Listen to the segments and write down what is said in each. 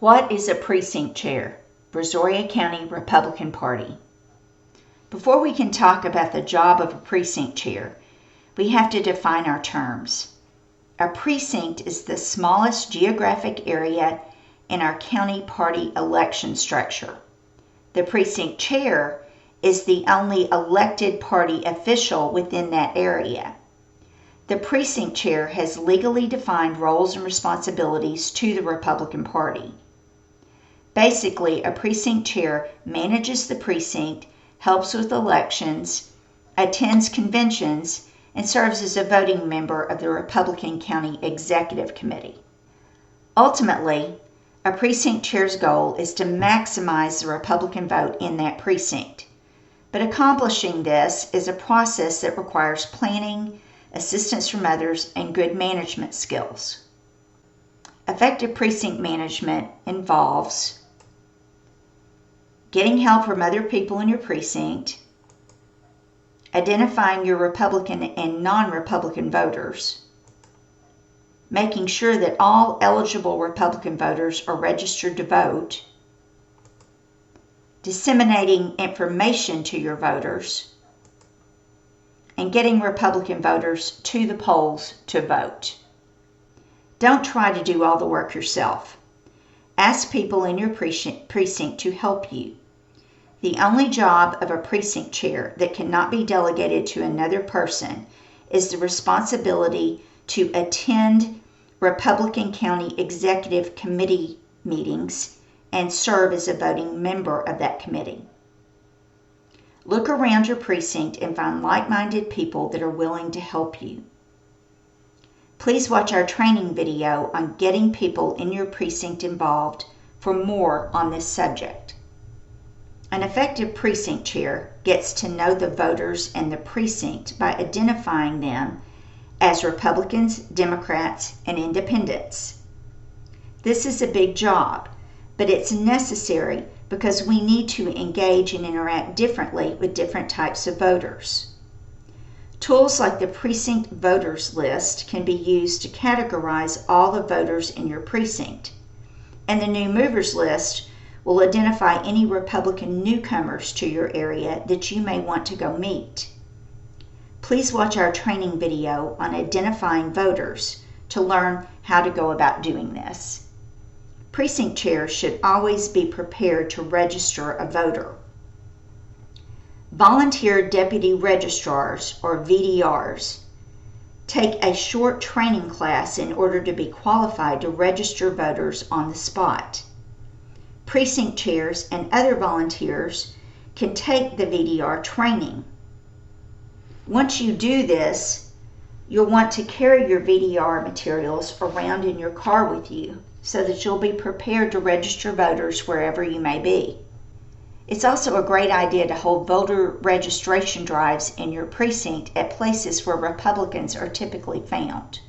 What is a precinct chair? Brazoria County Republican Party. Before we can talk about the job of a precinct chair, we have to define our terms. A precinct is the smallest geographic area in our county party election structure. The precinct chair is the only elected party official within that area. The precinct chair has legally defined roles and responsibilities to the Republican Party. Basically, a precinct chair manages the precinct, helps with elections, attends conventions, and serves as a voting member of the Republican County Executive Committee. Ultimately, a precinct chair's goal is to maximize the Republican vote in that precinct. But accomplishing this is a process that requires planning, assistance from others, and good management skills. Effective precinct management involves getting help from other people in your precinct, identifying your Republican and non-Republican voters, making sure that all eligible Republican voters are registered to vote, disseminating information to your voters, and getting Republican voters to the polls to vote. Don't try to do all the work yourself. Ask people in your precinct to help you. The only job of a precinct chair that cannot be delegated to another person is the responsibility to attend Republican County Executive Committee meetings and serve as a voting member of that committee. Look around your precinct and find like-minded people that are willing to help you. Please watch our training video on getting people in your precinct involved for more on this subject. An effective precinct chair gets to know the voters and the precinct by identifying them as Republicans, Democrats, and Independents. This is a big job, but it's necessary because we need to engage and interact differently with different types of voters. Tools like the Precinct Voters List can be used to categorize all the voters in your precinct, and the New Movers List will identify any Republican newcomers to your area that you may want to go meet. Please watch our training video on identifying voters to learn how to go about doing this. Precinct chairs should always be prepared to register a voter. Volunteer Deputy Registrars, or VDRs, take a short training class in order to be qualified to register voters on the spot. Precinct chairs and other volunteers can take the VDR training. Once you do this, you'll want to carry your VDR materials around in your car with you so that you'll be prepared to register voters wherever you may be. It's also a great idea to hold voter registration drives in your precinct at places where Republicans are typically found.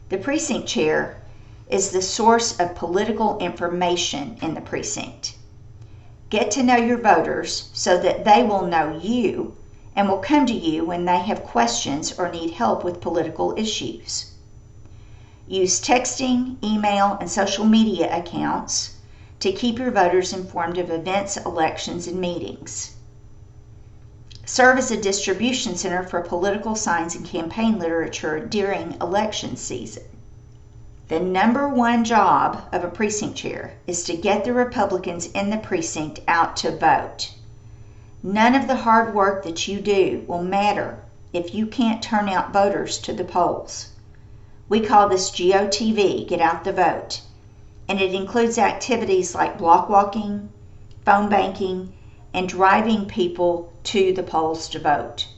The precinct chair is the source of political information in the precinct. Get to know your voters so that they will know you and will come to you when they have questions or need help with political issues. Use texting, email, and social media accounts to keep your voters informed of events, elections, and meetings. Serve as a distribution center for political signs and campaign literature during election season. The number one job of a precinct chair is to get the Republicans in the precinct out to vote. None of the hard work that you do will matter if you can't turn out voters to the polls. We call this GOTV, Get Out the Vote, and it includes activities like block walking, phone banking, and driving people to the polls to vote.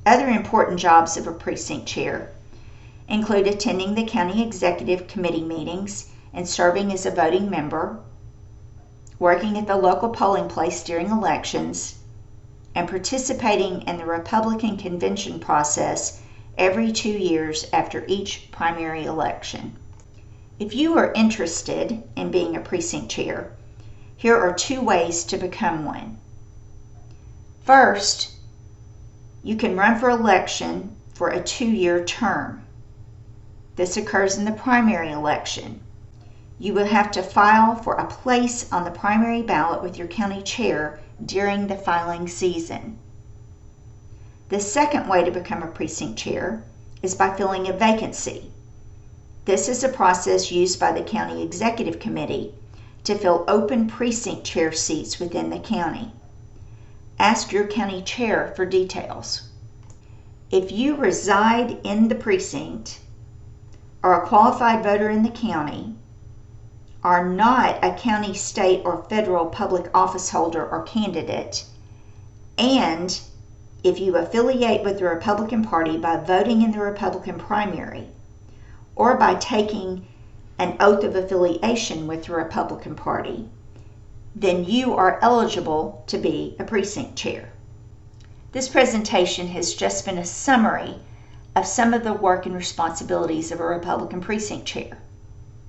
Other important jobs of a precinct chair include attending the County Executive Committee meetings and serving as a voting member, working at the local polling place during elections, and participating in the Republican convention process every 2 years after each primary election. If you are interested in being a precinct chair, here are 2 ways to become one. First, you can run for election for a 2-year term. This occurs in the primary election. you will have to file for a place on the primary ballot with your county chair during the filing season. The second way to become a precinct chair is by filling a vacancy. This is a process used by the County Executive Committee to fill open precinct chair seats within the county. Ask your county chair for details. If you reside in the precinct, are a qualified voter in the county, are not a county, state, or federal public office holder or candidate, and if you affiliate with the Republican Party by voting in the Republican primary or by taking an oath of affiliation with the Republican Party, then you are eligible to be a precinct chair. This presentation has just been a summary of some of the work and responsibilities of a Republican precinct chair.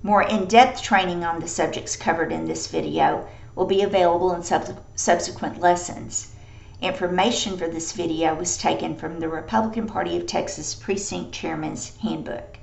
More in-depth training on the subjects covered in this video will be available in subsequent lessons. Information for this video was taken from the Republican Party of Texas Precinct Chairman's Handbook.